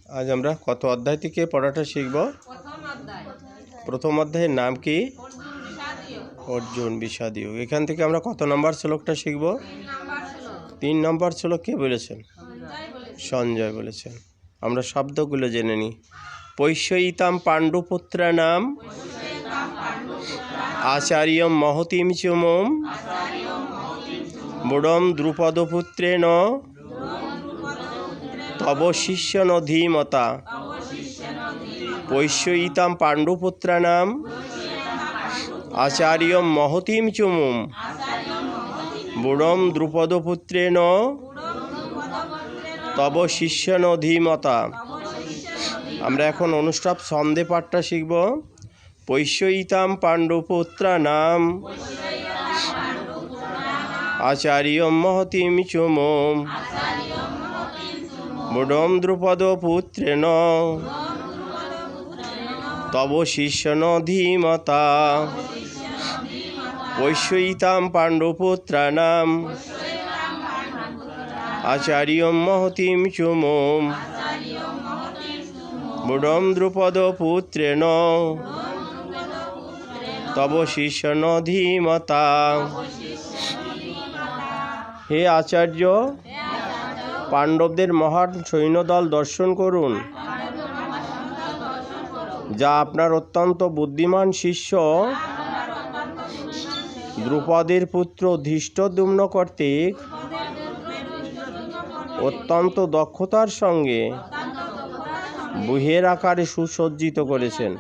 আজ আমরা কত অধ্যায় থেকে পড়াটা শিখব? প্রথম অধ্যায়ের নাম কি? অর্জুন বিষাদীয়। এখান থেকে আমরা কত নম্বর শ্লোকটা শিখব? 3 নম্বর শ্লোক কে বলেছেন? সঞ্জয় বলেছেন। আমরা শব্দগুলো জেনে নিই। পৈষ্যইতাম পাণ্ডুপুত্রানাম আচার্যম মহতিম চুমম বুড়ম দ্রুপদপুত্রেণ তব শিষ্যন ধীমতা। পৈষ্যইতাম পাণ্ডুপুত্রানাম আচার্যম মহতিম চুমুম বুড়ম দ্রুপদপুত্রেণ তব শিষ্যন ধীমতা। আমরা এখন অনুষ্টাপ ছন্দে পাঠটা শিখব। পৈষ্যইতাম পাণ্ডুপুত্রানাম আচার্যম মহতিম চুমুম বুড়ম দ্রুপদপুত্রেণ তব শিষ্যন ধীমতা। পৈষ্যইতাম পাণ্ডুপুত্রানাম আচার্যম মহতিম চুমুম বুড়ম দ্রুপদপুত্রেণ তব শিষ্যন ধীমতা। হে আচার্য, পাণ্ডবদের মহান সৈন্যদল দর্শন করুন, যা আপনার অত্যন্ত বুদ্ধিমান শিষ্য দ্রুপদের পুত্র ধৃষ্টদ্যুম্ন কর্তৃক অত্যন্ত দক্ষতার সঙ্গে ব্যূহের আকারে সুসজ্জিত করেছেন।